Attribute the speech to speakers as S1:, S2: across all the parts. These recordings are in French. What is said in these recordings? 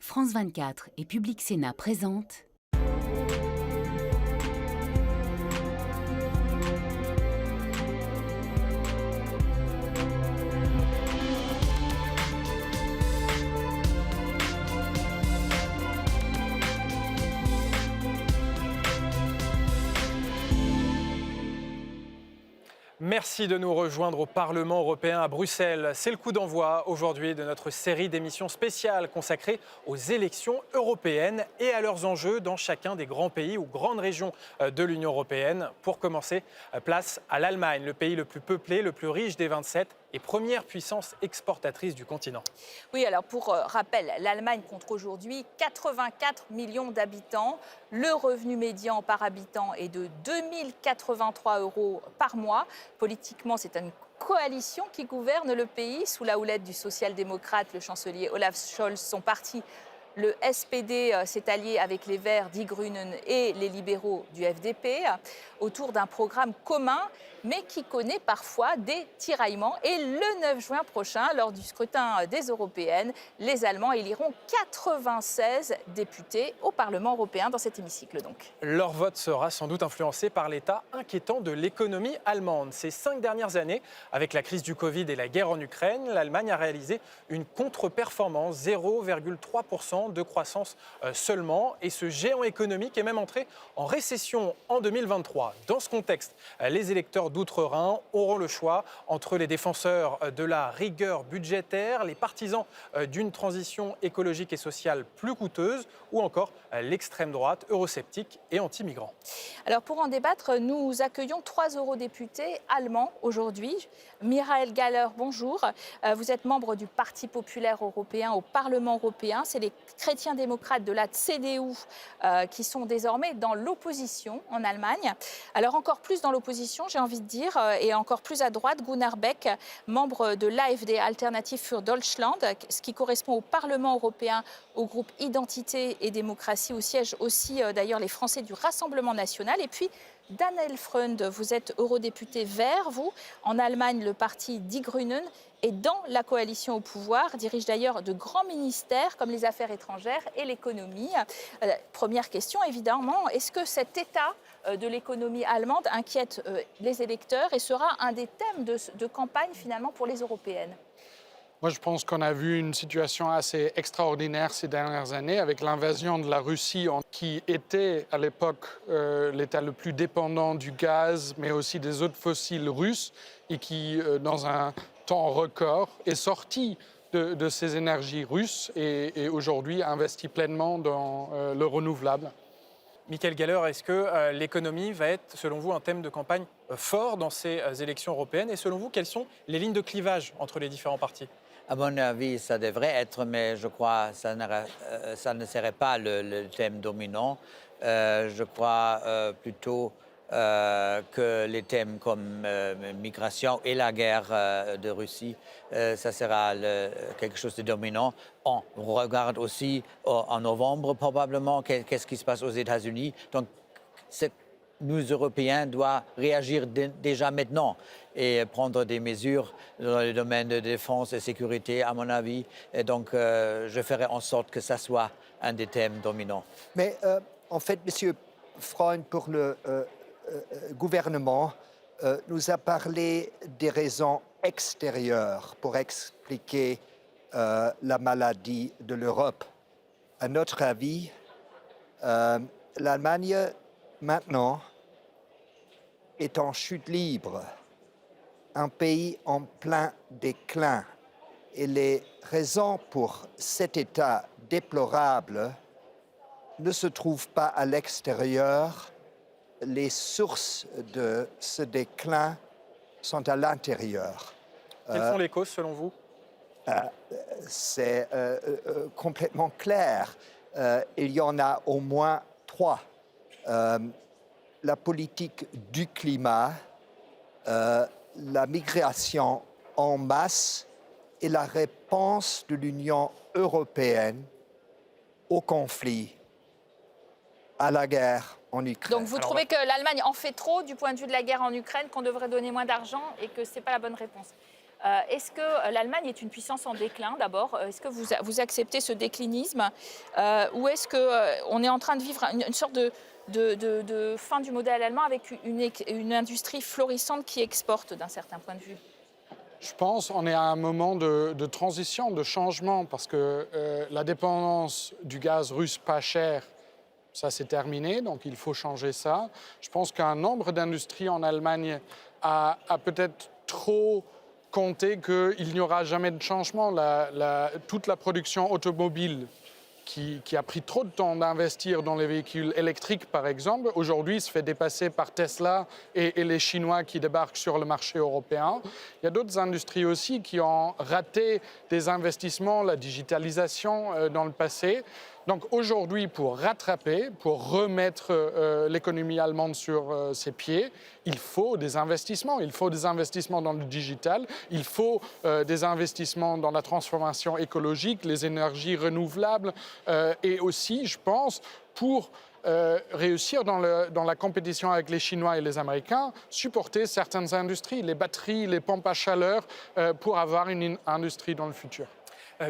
S1: France 24 et Public Sénat présentent
S2: Merci de nous rejoindre au Parlement européen à Bruxelles. C'est le coup d'envoi aujourd'hui de notre série d'émissions spéciales consacrées aux élections européennes et à leurs enjeux dans chacun des grands pays ou grandes régions de l'Union européenne. Pour commencer, place à l'Allemagne, le pays le plus peuplé, le plus riche des 27 et première puissance exportatrice du continent.
S3: Oui, alors pour rappel, l'Allemagne compte aujourd'hui 84 millions d'habitants. Le revenu médian par habitant est de 2083 € par mois. Politiquement, c'est une coalition qui gouverne le pays sous la houlette du social-démocrate, le chancelier Olaf Scholz. Son parti, le SPD, s'est allié avec les Verts, Die Grünen et les libéraux du FDP autour d'un programme commun, mais qui connaît parfois des tiraillements. Et le 9 juin prochain, lors du scrutin des européennes, les Allemands éliront 96 députés au Parlement européen dans cet hémicycle. Donc.
S2: Leur vote sera sans doute influencé par l'état inquiétant de l'économie allemande. Ces 5 dernières années, avec la crise du Covid et la guerre en Ukraine, l'Allemagne a réalisé une contre-performance, 0,3% de croissance seulement. Et ce géant économique est même entré en récession en 2023. Dans ce contexte, les électeurs d'Outre-Rhin auront le choix entre les défenseurs de la rigueur budgétaire, les partisans d'une transition écologique et sociale plus coûteuse ou encore l'extrême droite eurosceptique et anti-migrants.
S3: Alors pour en débattre, nous accueillons 3 eurodéputés allemands aujourd'hui. Michael Galler, bonjour. Vous êtes membre du Parti populaire européen au Parlement européen. C'est les chrétiens démocrates de la CDU qui sont désormais dans l'opposition en Allemagne. Alors encore plus dans l'opposition, j'ai envie de dire, et encore plus à droite, Gunnar Beck, membre de l'AfD, Alternative für Deutschland, ce qui correspond au Parlement européen, au groupe Identité et démocratie, où siègent aussi d'ailleurs les Français du Rassemblement national. Et puis Daniel Freund, vous êtes eurodéputé vert, vous. En Allemagne, le parti Die Grünen est dans la coalition au pouvoir, dirige d'ailleurs de grands ministères comme les affaires étrangères et l'économie. Première question, évidemment, est-ce que cet état de l'économie allemande inquiète les électeurs et sera un des thèmes de campagne finalement pour les européennes ?
S4: Moi, je pense qu'on a vu une situation assez extraordinaire ces dernières années avec l'invasion de la Russie, qui était à l'époque l'État le plus dépendant du gaz, mais aussi des autres fossiles russes, et qui, dans un temps record, est sorti de ces énergies russes et aujourd'hui investit pleinement dans le renouvelable.
S2: Michael Galler, est-ce que l'économie va être, selon vous, un thème de campagne fort dans ces élections européennes? Et selon vous, quelles sont les lignes de clivage entre les différents partis?
S5: À mon avis, ça devrait être, mais je crois que ça ne serait pas le thème dominant. Je crois plutôt que les thèmes comme migration et la guerre de Russie, ça sera quelque chose de dominant. On regarde aussi en novembre probablement qu'est-ce qui se passe aux États-Unis. Donc, nous, Européens, doivent réagir déjà maintenant et prendre des mesures dans le domaine de défense et sécurité, à mon avis. Et donc, je ferai en sorte que ça soit un des thèmes dominants.
S6: Mais en fait, M. Freund, pour le gouvernement, nous a parlé des raisons extérieures pour expliquer la maladie de l'Europe. À notre avis, l'Allemagne, maintenant, est en chute libre, un pays en plein déclin. Et les raisons pour cet état déplorable ne se trouvent pas à l'extérieur. Les sources de ce déclin sont à l'intérieur.
S2: Quelles sont les causes, selon vous?
S6: C'est complètement clair. Il y en a au moins 3. La politique du climat, la migration en masse et la réponse de l'Union européenne au conflit, à la guerre en Ukraine.
S3: Donc vous trouvez que l'Allemagne en fait trop du point de vue de la guerre en Ukraine, qu'on devrait donner moins d'argent et que ce n'est pas la bonne réponse? Est-ce que l'Allemagne est une puissance en déclin d'abord? Est-ce que vous acceptez ce déclinisme? Ou est-ce qu'on est en train de vivre une sorte de fin du modèle allemand avec une industrie florissante qui exporte d'un certain point de vue?
S4: Je pense qu'on est à un moment de transition, de changement, parce que la dépendance du gaz russe pas cher, ça c'est terminé, donc il faut changer ça. Je pense qu'un nombre d'industries en Allemagne a peut-être trop compté qu'il n'y aura jamais de changement. Toute la production automobile qui a pris trop de temps d'investir dans les véhicules électriques, par exemple, aujourd'hui se fait dépasser par Tesla et les Chinois qui débarquent sur le marché européen. Il y a d'autres industries aussi qui ont raté des investissements, la digitalisation dans le passé. Donc aujourd'hui, pour rattraper, pour remettre l'économie allemande sur ses pieds, il faut des investissements. Il faut des investissements dans le digital, il faut des investissements dans la transformation écologique, les énergies renouvelables et aussi, je pense, pour réussir dans la compétition avec les Chinois et les Américains, supporter certaines industries, les batteries, les pompes à chaleur, pour avoir une industrie dans le futur.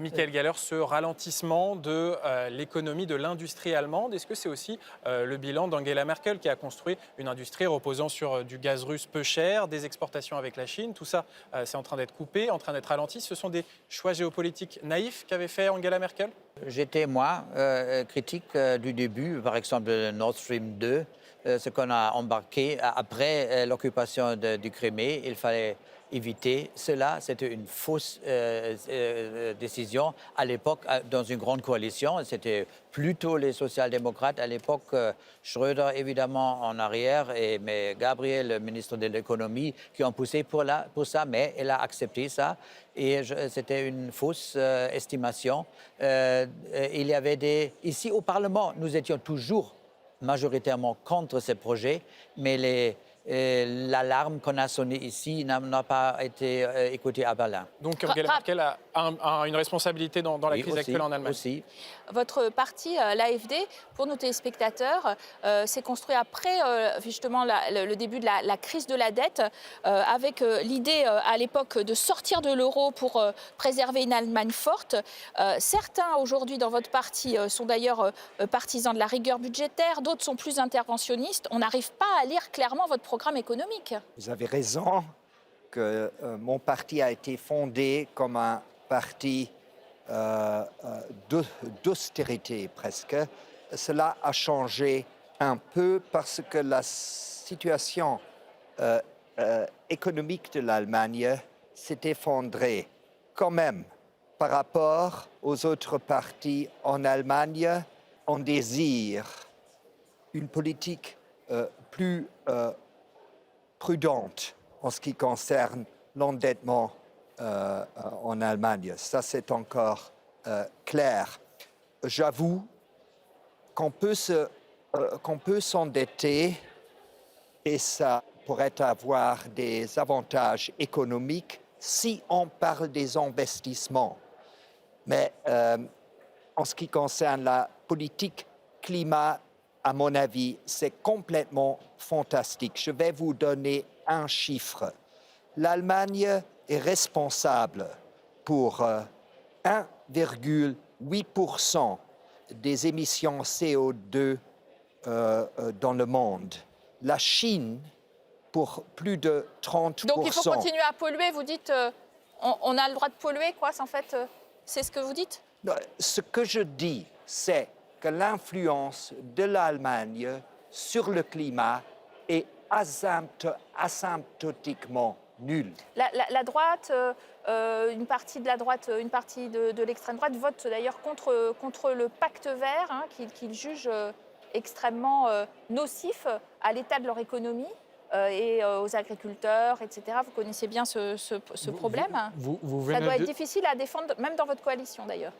S2: Michael Galler, ce ralentissement de l'économie de l'industrie allemande, est-ce que c'est aussi le bilan d'Angela Merkel qui a construit une industrie reposant sur du gaz russe peu cher, des exportations avec la Chine? Tout ça, c'est en train d'être coupé, en train d'être ralenti. Ce sont des choix géopolitiques naïfs qu'avait fait Angela Merkel?
S5: J'étais, moi, critique du début, par exemple, de Nord Stream 2, ce qu'on a embarqué après l'occupation du Crimée. Il fallait éviter cela. C'était une fausse décision à l'époque dans une grande coalition. C'était plutôt les social-démocrates à l'époque, Schröder évidemment en arrière, mais Gabriel, le ministre de l'économie, qui ont poussé pour ça, mais elle a accepté ça. Et c'était une fausse estimation. Il y avait ici au Parlement, nous étions toujours majoritairement contre ces projets, mais l'alarme qu'on a sonnée ici n'a pas été écoutée à Berlin.
S2: Donc Angela Merkel a une responsabilité dans la crise actuelle en Allemagne.
S5: Aussi.
S3: Votre parti, l'AfD, pour nos téléspectateurs, s'est construit après justement le début de la crise de la dette, avec l'idée à l'époque de sortir de l'euro pour préserver une Allemagne forte. Certains aujourd'hui dans votre parti sont d'ailleurs partisans de la rigueur budgétaire, d'autres sont plus interventionnistes. On n'arrive pas à lire clairement votre programme économique.
S6: Vous avez raison que mon parti a été fondé comme un parti d'austérité presque. Cela a changé un peu parce que la situation économique de l'Allemagne s'est effondrée quand même par rapport aux autres partis en Allemagne. On désire une politique plus prudente en ce qui concerne l'endettement en Allemagne. Ça, c'est encore clair. J'avoue qu'on peut s'endetter et ça pourrait avoir des avantages économiques si on parle des investissements. Mais en ce qui concerne la politique climat, à mon avis, c'est complètement fantastique. Je vais vous donner un chiffre. L'Allemagne est responsable pour 1,8% des émissions CO2 dans le monde. La Chine, pour plus de 30%.
S3: Donc il faut continuer à polluer, vous dites, on a le droit de polluer, quoi, en fait, c'est ce que vous dites?
S6: Ce que je dis, c'est que l'influence de l'Allemagne sur le climat est asymptotiquement nulle.
S3: La droite, une partie de la droite, une partie de l'extrême droite vote d'ailleurs contre le pacte vert, hein, qu'ils jugent extrêmement nocif à l'état de leur économie et aux agriculteurs, etc. Vous connaissez bien ce problème. Ça doit être difficile à défendre, même dans votre coalition d'ailleurs.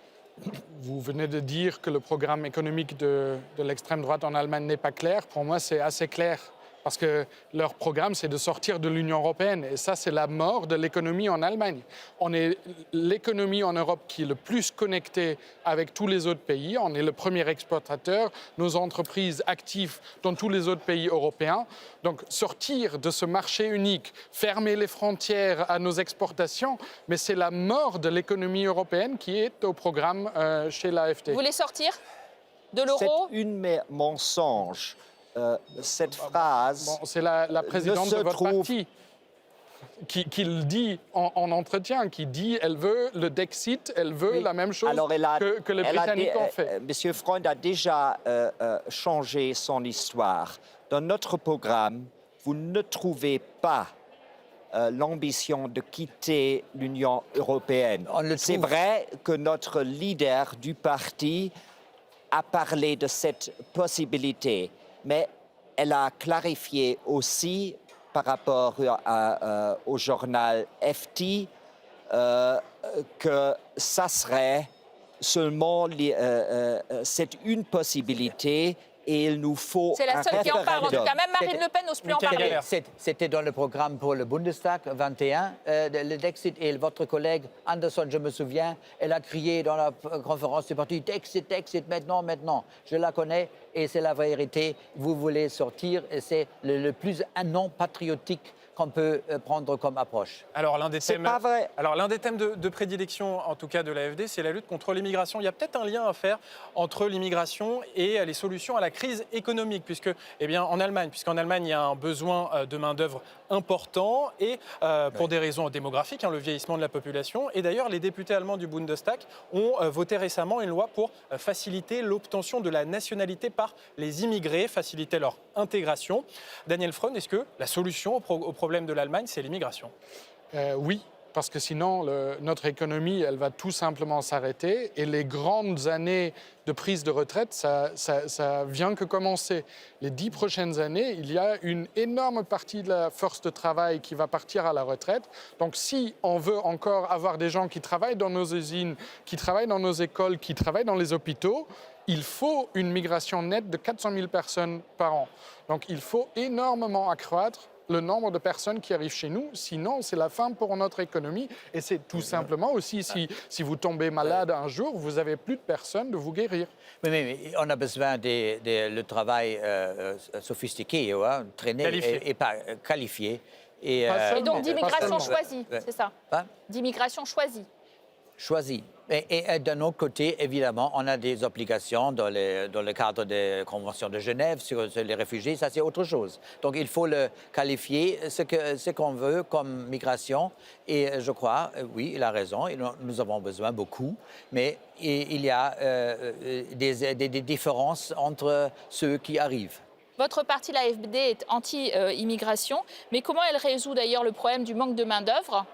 S4: Vous venez de dire que le programme économique de l'extrême droite en Allemagne n'est pas clair. Pour moi, c'est assez clair. parce que leur programme, c'est de sortir de l'Union européenne. Et ça, c'est la mort de l'économie en Allemagne. On est l'économie en Europe qui est le plus connectée avec tous les autres pays. On est le premier exportateur, nos entreprises actives dans tous les autres pays européens. Donc, sortir de ce marché unique, fermer les frontières à nos exportations, mais c'est la mort de l'économie européenne qui est au programme chez l'AfD.
S3: Vous voulez sortir de l'euro?
S6: C'est une mensonge. Cette phrase
S4: Bon, c'est la présidente de votre parti qui le dit en entretien, qui dit elle veut le Dexit, elle veut
S6: Oui.
S4: la même chose
S6: Alors,
S4: que les Britanniques ont fait.
S6: Monsieur Freund a déjà changé son histoire. Dans notre programme, vous ne trouvez pas l'ambition de quitter l'Union européenne. C'est vrai que notre leader du parti a parlé de cette possibilité, mais elle a clarifié aussi par rapport au journal FT que ça serait seulement c'est une possibilité et il nous faut
S3: C'est la
S6: un
S3: seule qui en parle. En tout cas,
S6: référendum.
S3: même Marine Le Pen n'ose plus en
S2: Michael
S3: parler.
S2: Galler.
S5: C'était dans le programme pour le Bundestag 21, le Dexit, et votre collègue Anderson, je me souviens, elle a crié dans la conférence du parti, Dexit, Dexit, maintenant, maintenant. Je la connais et c'est la vérité. Vous voulez sortir et c'est le plus non patriotique qu'on peut prendre comme approche.
S2: Alors l'un des
S6: C'est
S2: thèmes,
S6: pas vrai.
S2: alors, l'un des thèmes de prédilection, en tout cas de l'AfD, c'est la lutte contre l'immigration. Il y a peut-être un lien à faire entre l'immigration et les solutions à la crise économique, puisque, eh bien, en Allemagne, il y a un besoin de main-d'œuvre important et pour des raisons démographiques, le vieillissement de la population. Et d'ailleurs, les députés allemands du Bundestag ont voté récemment une loi pour faciliter l'obtention de la nationalité par les immigrés, faciliter leur intégration. Daniel Freund, est-ce que la solution au problème de l'Allemagne, c'est l'immigration?
S4: Oui, parce que sinon, notre économie, elle va tout simplement s'arrêter. Et les grandes années de prise de retraite, ça vient que commencer. Les 10 prochaines années, il y a une énorme partie de la force de travail qui va partir à la retraite. Donc, si on veut encore avoir des gens qui travaillent dans nos usines, qui travaillent dans nos écoles, qui travaillent dans les hôpitaux, il faut une migration nette de 400 000 personnes par an. Donc, il faut énormément accroître le nombre de personnes qui arrivent chez nous, sinon c'est la fin pour notre économie. Et c'est tout simplement aussi, si vous tombez malade un jour, vous n'avez plus de personnes de vous guérir.
S5: Oui, mais on a besoin de travail sophistiqué, traîné
S2: Qualifié.
S5: et pas qualifié. Et,
S4: Pas
S3: Et
S4: seulement.
S3: donc d'immigration
S4: Pas seulement.
S3: choisie,
S5: Ouais.
S3: c'est ça?
S5: Hein?
S3: D'immigration choisie.
S5: choisi. Et d'un autre côté, évidemment, on a des obligations dans le cadre des conventions de Genève sur les réfugiés, ça c'est autre chose. Donc il faut le qualifier, ce qu'on veut comme migration. Et je crois, oui, il a raison, nous avons besoin beaucoup, mais il y a des différences entre ceux qui arrivent.
S3: Votre parti, l'AfD, est anti-immigration, mais comment elle résout d'ailleurs le problème du manque de main-d'œuvre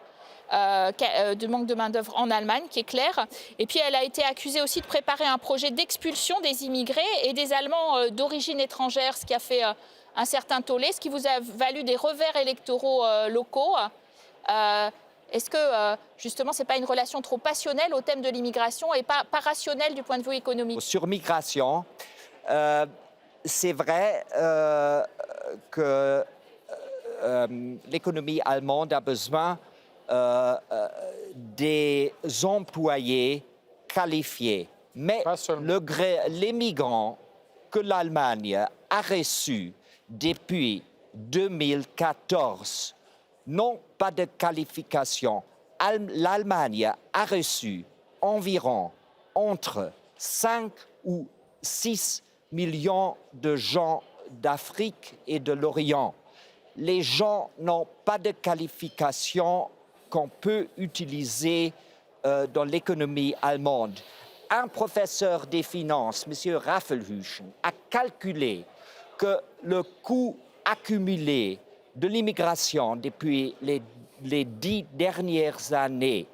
S3: en Allemagne, qui est clair. Et puis, elle a été accusée aussi de préparer un projet d'expulsion des immigrés et des Allemands d'origine étrangère, ce qui a fait un certain tollé, ce qui vous a valu des revers électoraux locaux. Est-ce que, justement, ce n'est pas une relation trop passionnelle au thème de l'immigration et pas rationnelle du point de vue économique?
S6: Sur migration, c'est vrai que l'économie allemande a besoin des employés qualifiés. Mais les migrants que l'Allemagne a reçus depuis 2014 n'ont pas de qualification. L'Allemagne a reçu environ entre 5 ou 6 millions de gens d'Afrique et de l'Orient. Les gens n'ont pas de qualification qu'on peut utiliser dans l'économie allemande. Un professeur des finances, M. Raffelhuschen, a calculé que le coût accumulé de l'immigration depuis les 10 dernières années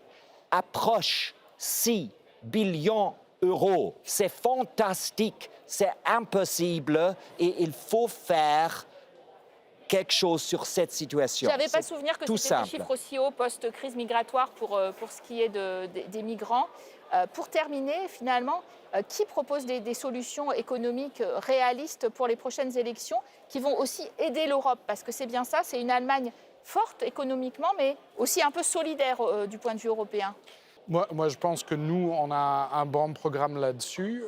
S6: approche 6 billions d'euros. C'est fantastique, c'est impossible et il faut faire quelque chose sur cette situation.
S3: Je n'avais pas souvenir que c'était des
S6: simple.
S3: chiffres aussi hauts post-crise migratoire pour ce qui est des migrants. Pour terminer, finalement, qui propose des solutions économiques réalistes pour les prochaines élections qui vont aussi aider l'Europe? Parce que c'est bien ça, c'est une Allemagne forte économiquement, mais aussi un peu solidaire du point de vue européen.
S4: Moi, je pense que nous, on a un bon programme là-dessus.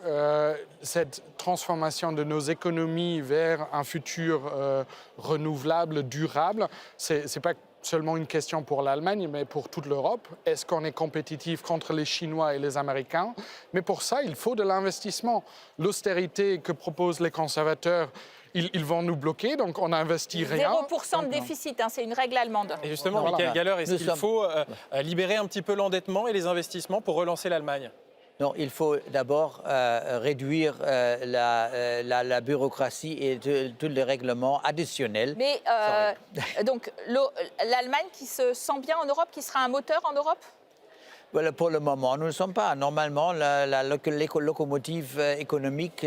S4: Cette transformation de nos économies vers un futur renouvelable, durable, c'est pas seulement une question pour l'Allemagne, mais pour toute l'Europe. Est-ce qu'on est compétitif contre les Chinois et les Américains? Mais pour ça, il faut de l'investissement. L'austérité que proposent les conservateurs, ils vont nous bloquer, donc on n'investit rien.
S3: 0% de déficit, hein, c'est une règle allemande.
S2: Et justement,
S4: Voilà.
S2: Michael Galler, est-ce qu'il faut libérer un petit peu l'endettement et les investissements pour relancer l'Allemagne?
S5: Non, il faut d'abord réduire la bureaucratie et tous les règlements additionnels.
S3: Mais donc l'Allemagne qui se sent bien en Europe, qui sera un moteur en Europe?
S5: Voilà, pour le moment, nous ne sommes pas. Normalement, la locomotive économique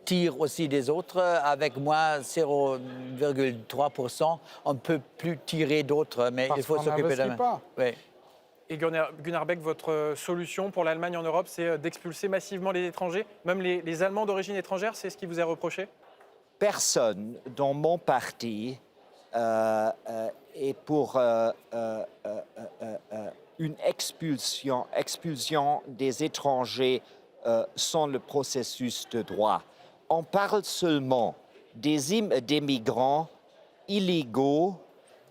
S5: tire aussi des autres. Avec moins 0,3%, on ne peut plus tirer d'autres, mais
S4: Parce
S5: il faut
S4: qu'on
S5: s'occuper
S4: n'investit pas.
S5: Oui.
S2: Et Gunnar Beck, votre solution pour l'Allemagne en Europe, c'est d'expulser massivement les étrangers, même les Allemands d'origine étrangère, c'est ce qui vous est reproché?
S6: Personne dans mon parti est pour une expulsion des étrangers sans le processus de droit. On parle seulement des migrants illégaux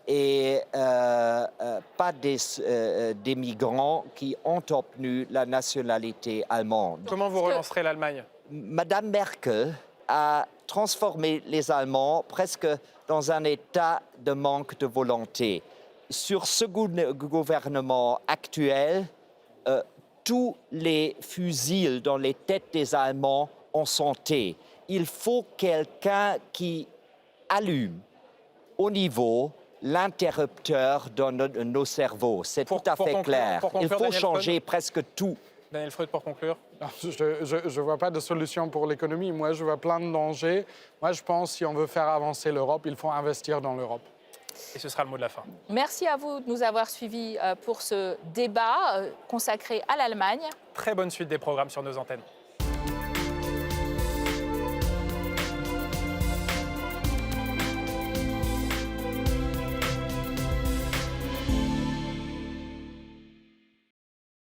S6: et pas des migrants qui ont obtenu la nationalité allemande.
S2: Comment vous relancerez l'Allemagne?
S6: Madame Merkel a transformé les Allemands presque dans un état de manque de volonté. Sur ce gouvernement actuel, tous les fusils dans les têtes des Allemands ont sauté. Il faut quelqu'un qui allume au niveau l'interrupteur dans nos cerveaux. C'est tout à fait clair. Il faut changer presque tout.
S2: Daniel Freud, pour conclure.
S4: Je ne vois pas de solution pour l'économie. Moi, je vois plein de dangers. Moi, je pense que si on veut faire avancer l'Europe, il faut investir dans l'Europe.
S2: Et ce sera le mot de la fin.
S3: Merci à vous de nous avoir suivis pour ce débat consacré à l'Allemagne.
S2: Très bonne suite des programmes sur nos antennes.